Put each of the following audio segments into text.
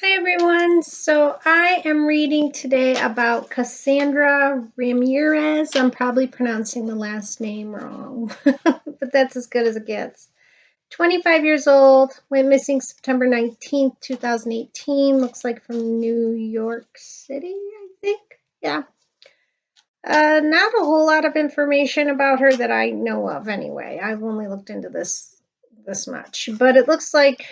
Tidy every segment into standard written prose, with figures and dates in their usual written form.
Hi everyone. So I am reading today about Kassandra Ramirez. I'm probably pronouncing the last name wrong, but that's as good as it gets. 25 years old, went missing September 19th, 2018. Looks like from New York City, I think. Yeah. Not a whole lot of information about her that I know of anyway. I've only looked into this much, but it looks like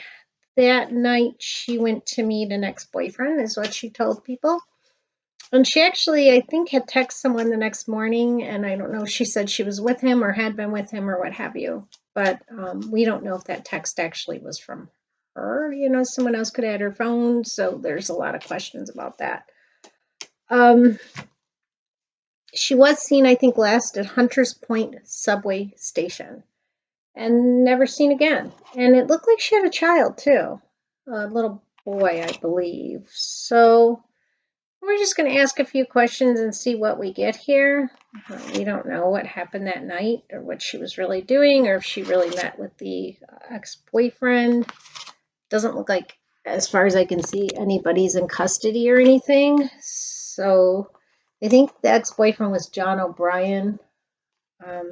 that night she went to meet an ex-boyfriend is what she told people. And she actually, I think, had texted someone the next morning, and I don't know if she said she was with him or had been with him or what have you. But we don't know if that text actually was from her. Someone else could have had her phone, so there's a lot of questions about that. Um, she was seen, I think, last at Hunters Point subway station and never seen again. And it looked like she had a child too, a little boy, I believe. So we're just going to ask a few questions and see what we get here. We don't know what happened that night or what she was really doing or if she really met with the ex-boyfriend. Doesn't look like, as far as I can see, anybody's in custody or anything. So I think the ex-boyfriend was John O'Brien. Um,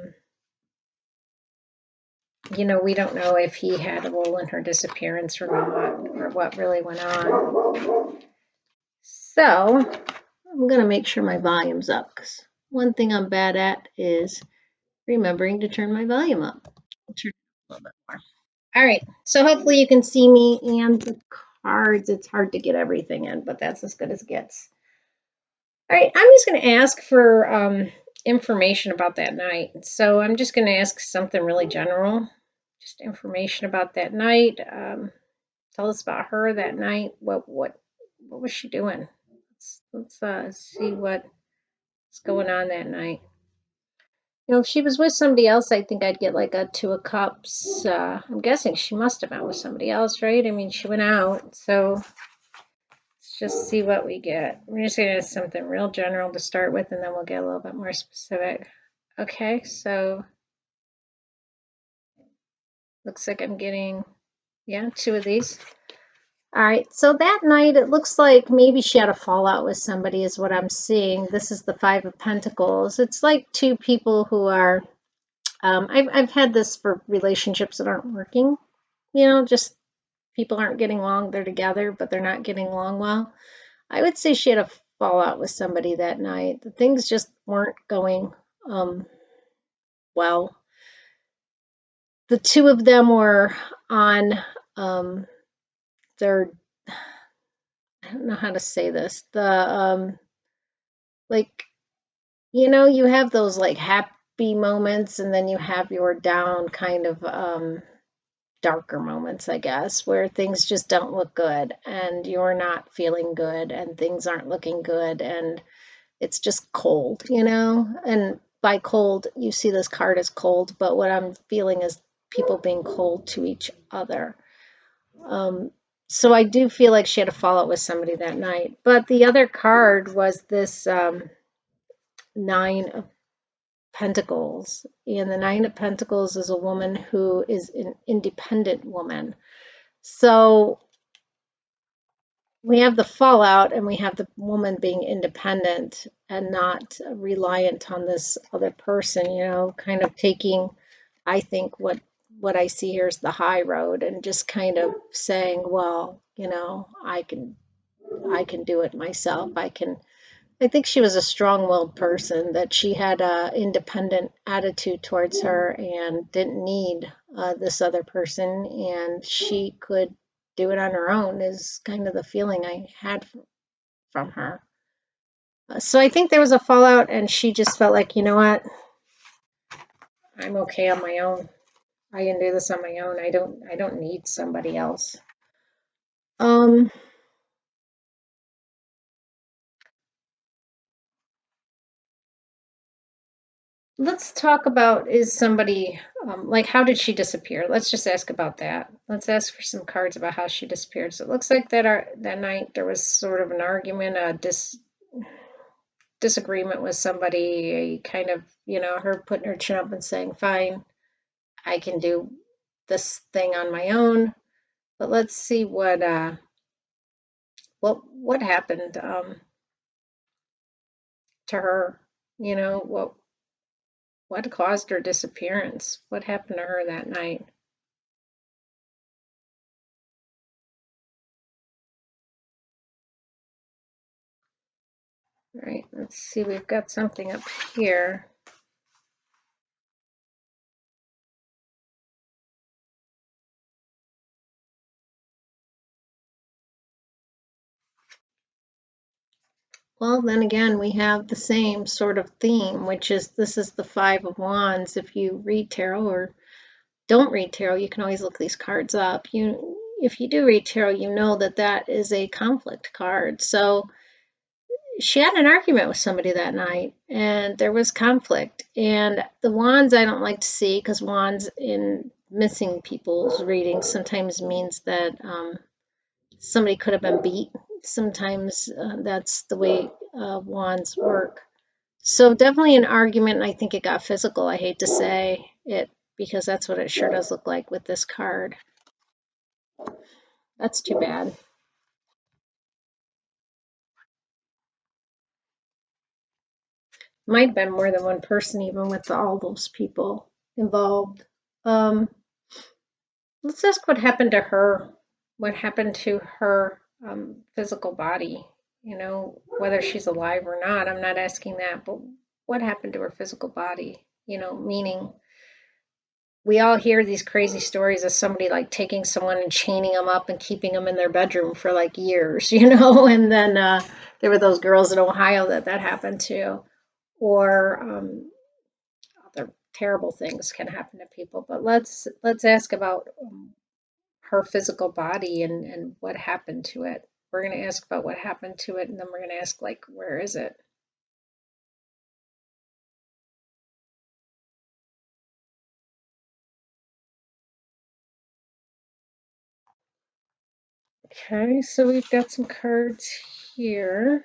we don't know if he had a role in her disappearance or not, or what really went on. So I'm going to make sure my volume's up, because one thing I'm bad at is remembering to turn my volume up. I'll turn it up a little bit more. All right, so hopefully you can see me and the cards. It's hard to get everything in, but that's as good as it gets. All right, I'm just going to ask for information about that night. So I'm just going to ask something really general, just information about that night. Tell us about her that night. What was she doing? Let's see what's going on that night. If she was with somebody else, I think I'd get like a two of cups. I'm guessing she must have been with somebody else, right? I mean, she went out, so let's just see what we get. We're just gonna do something real general to start with, and then we'll get a little bit more specific. Okay, so looks like I'm getting, yeah, two of these. All right, so that night it looks like maybe she had a fallout with somebody, is what I'm seeing. This is the Five of Pentacles. It's like two people who are, I've had this for relationships that aren't working, just people aren't getting along. They're together, but they're not getting along well. I would say she had a fallout with somebody that night. The things just weren't going well. The two of them were on their, I don't know how to say this, the like, you have those like happy moments, and then you have your down kind of darker moments, I guess, where things just don't look good and you're not feeling good and things aren't looking good and it's just cold, And by cold, you see this card as cold, but what I'm feeling is people being cold to each other. Um, so I do feel like she had a fallout with somebody that night. But the other card was this Nine of Pentacles. And the Nine of Pentacles is a woman who is an independent woman. So we have the fallout and we have the woman being independent and not reliant on this other person, kind of taking, I think what I see here is the high road and just kind of saying, well, I can do it myself. I think she was a strong-willed person, that she had a independent attitude towards her and didn't need this other person, and she could do it on her own, is kind of the feeling I had from her. So I think there was a fallout, and she just felt like, you know what, I'm okay on my own. I can do this on my own. I don't need somebody else. Um, let's talk about, is somebody, like, how did she disappear? Let's just ask about that. Let's ask for some cards about how she disappeared. So it looks like that night there was sort of an argument, a disagreement with somebody, kind of, her putting her chin up and saying, fine, I can do this thing on my own. But let's see what happened to her? You know, what caused her disappearance? What happened to her that night? All right, let's see. We've got something up here. Well, then again, we have the same sort of theme, which is this is the Five of Wands. If you read tarot or don't read tarot, you can always look these cards up. If you do read tarot, you know that that is a conflict card. So she had an argument with somebody that night, and there was conflict. And the wands I don't like to see, because wands in missing people's readings sometimes means that somebody could have been beat. Sometimes that's the way wands work. So definitely an argument, and I think it got physical. I hate to say it because that's what it sure does look like with this card. That's too bad. Might have been more than one person, even with all those people involved. Um, let's ask what happened to her. What happened to her physical body? You know, whether she's alive or not. I'm not asking that, but what happened to her physical body? You know, meaning we all hear these crazy stories of somebody like taking someone and chaining them up and keeping them in their bedroom for like years, you know, and then there were those girls in Ohio that happened to, or other terrible things can happen to people. But let's ask about her physical body and what happened to it. We're going to ask about what happened to it, and then we're going to ask like, where is it? Okay, so we've got some cards here.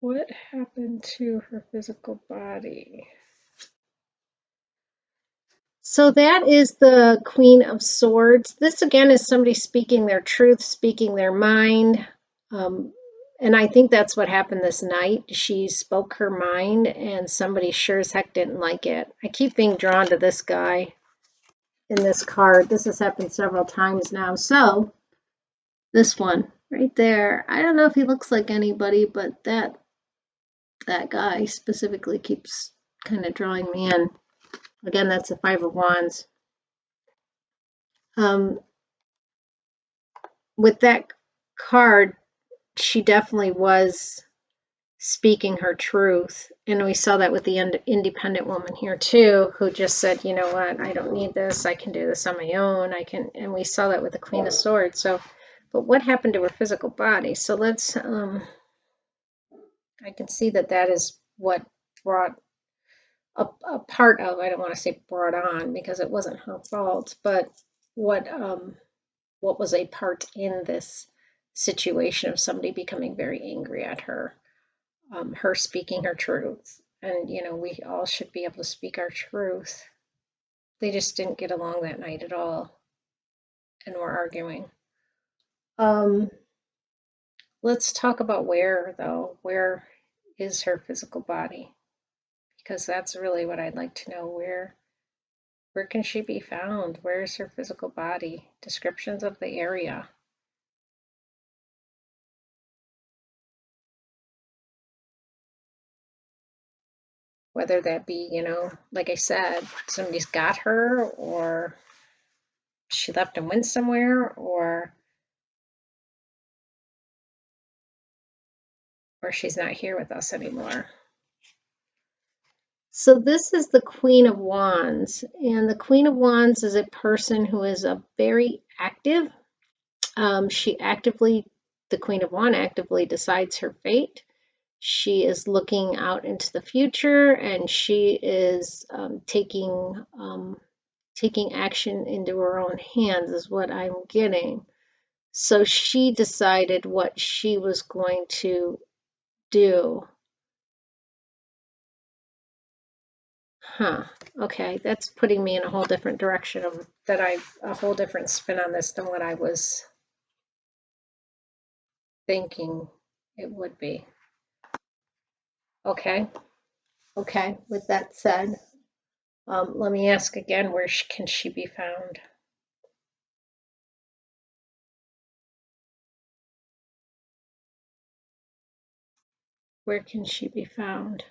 What happened to her physical body? So that is the Queen of Swords. This again is somebody speaking their truth, speaking their mind. Um, and I think that's what happened this night. She spoke her mind, and somebody sure as heck didn't like it. I keep being drawn to this guy in this card. This has happened several times now. So this one right there, I don't know if he looks like anybody, but that guy specifically keeps kind of drawing me in. Again, that's the Five of Wands. Um, with that card, she definitely was speaking her truth. And we saw that with the independent woman here too, who just said, you know what, I don't need this. I can do this on my own. I can, and we saw that with the Queen of Swords. So, but what happened to her physical body? So let's, I can see that is what brought a part of, I don't want to say brought on because it wasn't her fault, but what, what was a part in this situation of somebody becoming very angry at her, her speaking her truth. And, you know, we all should be able to speak our truth. They just didn't get along that night at all and were arguing. Um, let's talk about where, though. Where is her physical body? Because that's really what I'd like to know. Where can she be found? Where is her physical body? Descriptions of the area. Whether that be, you know, like I said, somebody's got her, or she left and went somewhere, or she's not here with us anymore. So this is the Queen of Wands, and the Queen of Wands is a person who is a very active. She actively, the Queen of Wands actively decides her fate. She is looking out into the future, and she is taking action into her own hands, is what I'm getting. So she decided what she was going to do. Huh. Okay, that's putting me in a whole different direction of a whole different spin on this than what I was thinking it would be. Okay. Okay. With that said, let me ask again, where can she be found? Where can she be found?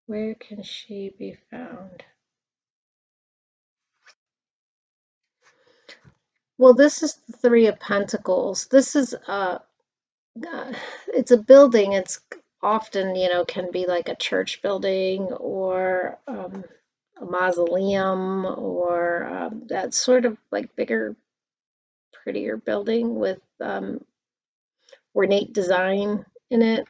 Where can she be found? Well, this is the Three of Pentacles. This is it's a building. It's often, can be like a church building or a mausoleum or that sort of like bigger, prettier building with ornate design in it.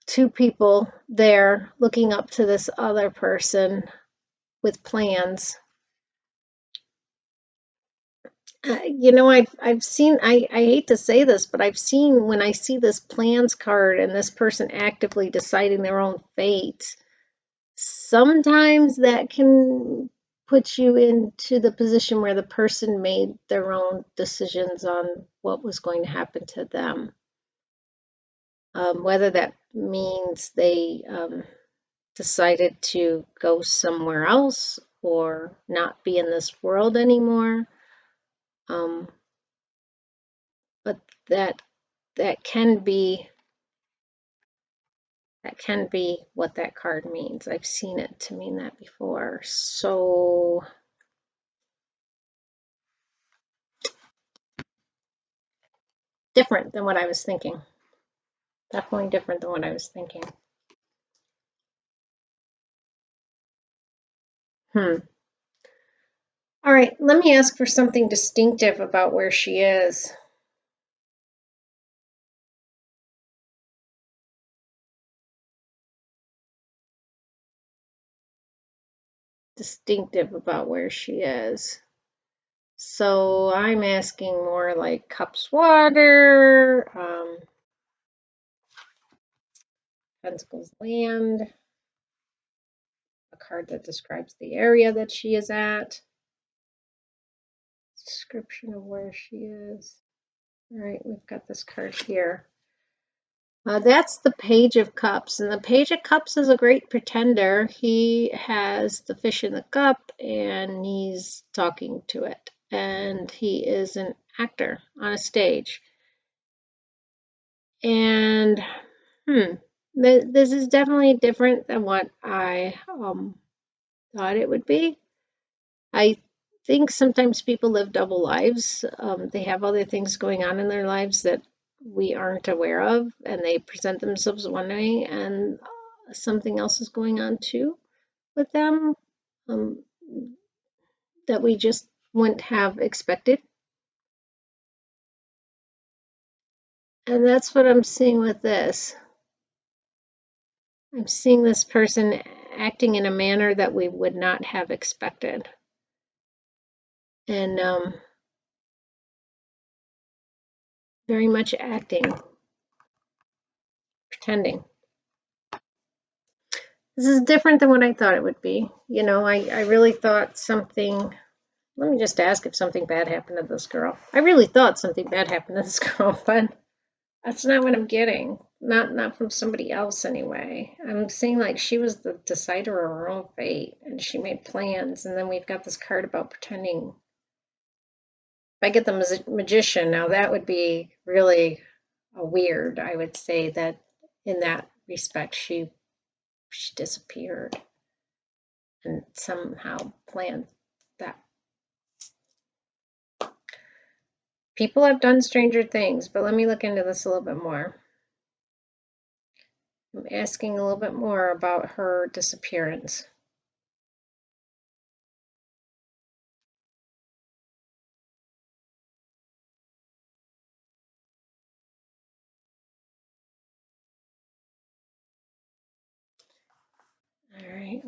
Two people there looking up to this other person with plans. I've seen, I hate to say this, but I've seen when I see this plans card and this person actively deciding their own fate, sometimes that can put you into the position where the person made their own decisions on what was going to happen to them. Whether that means they decided to go somewhere else or not be in this world anymore. Um, but that that can be what that card means. I've seen it to mean that before. So different than what I was thinking. Definitely different than what I was thinking. Hmm. All right, let me ask for something distinctive about where she is. Distinctive about where she is. So I'm asking more like cups water, pentacles land, a card that describes the area that she is at, description of where she is. All right, we've got this card here. That's the Page of Cups, and the Page of Cups is a great pretender. He has the fish in the cup, and he's talking to it, and he is an actor on a stage. And this is definitely different than what I thought it would be. I think sometimes people live double lives. They have other things going on in their lives that we aren't aware of, and they present themselves one way, and something else is going on too with them um, that we just wouldn't have expected. And that's what I'm seeing with this. I'm seeing this person acting in a manner that we would not have expected. And very much acting, pretending. This is different than what I thought it would be. I really thought something. Let me just ask if something bad happened to this girl. I really thought something bad happened to this girl, but that's not what I'm getting. Not from somebody else anyway. I'm seeing like she was the decider of her own fate and she made plans, and then we've got this card about pretending. If I get the magician, now that would be really a weird. I would say that in that respect she disappeared and somehow planned that. People have done stranger things, but let me look into this a little bit more. I'm asking a little bit more about her disappearance. All right.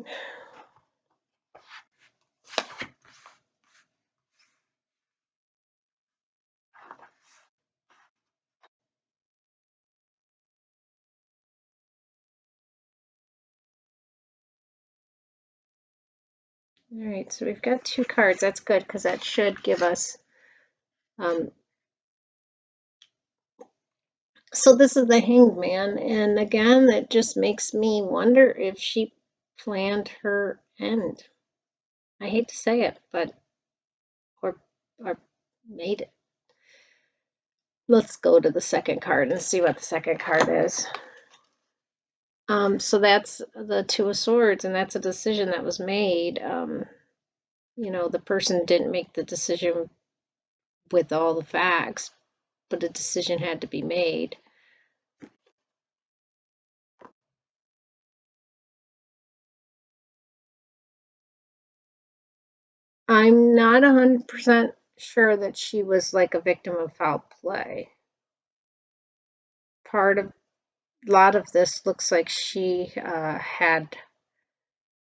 All right, so we've got 2 cards. That's good because that should give us. So this is the Hanged Man, and again, it just makes me wonder if she planned her end. I hate to say it, but or or made it. Let's go to the second card and see what the second card is. So that's the Two of Swords, and that's a decision that was made. The person didn't make the decision with all the facts, but a decision had to be made. I'm not 100% sure that she was like a victim of foul play. A lot of this looks like she had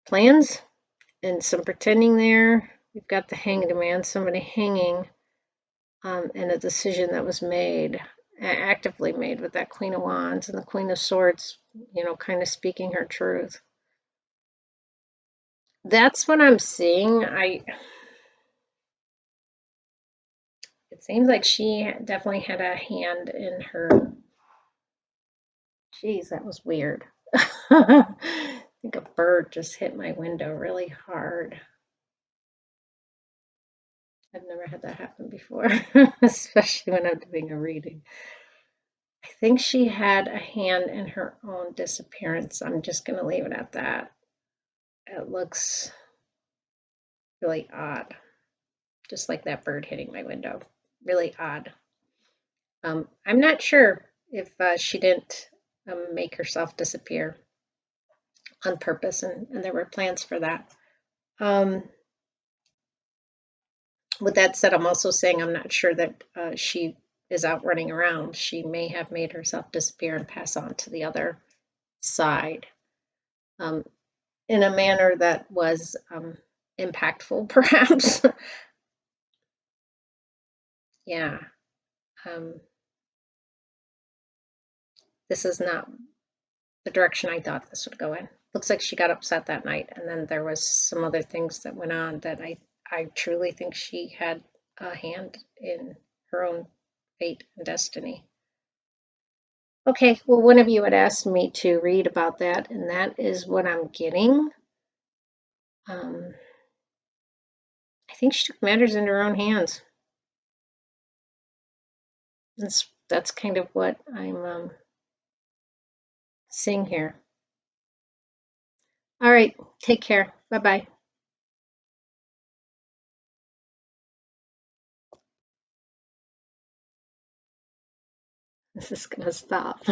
plans and some pretending there. We've got the Hanged Man, somebody hanging, and a decision that was made, actively made with that Queen of Wands and the Queen of Swords, kind of speaking her truth. That's what I'm seeing. It seems like she definitely had a hand in her. Geez, that was weird. I think a bird just hit my window really hard. I've never had that happen before, especially when I'm doing a reading. I think she had a hand in her own disappearance. I'm just going to leave it at that. It looks really odd, just like that bird hitting my window. Really odd. I'm not sure if she didn't make herself disappear on purpose, and there were plans for that. With that said, I'm also saying I'm not sure that she is out running around. She may have made herself disappear and pass on to the other side in a manner that was impactful, perhaps. Yeah. This is not the direction I thought this would go in. Looks like she got upset that night, and then there was some other things that went on that I truly think she had a hand in her own fate and destiny. Okay, well, one of you had asked me to read about that, and that is what I'm getting. I think she took matters into her own hands. That's kind of what I'm seeing here. All right, take care. Bye-bye. This is going to stop.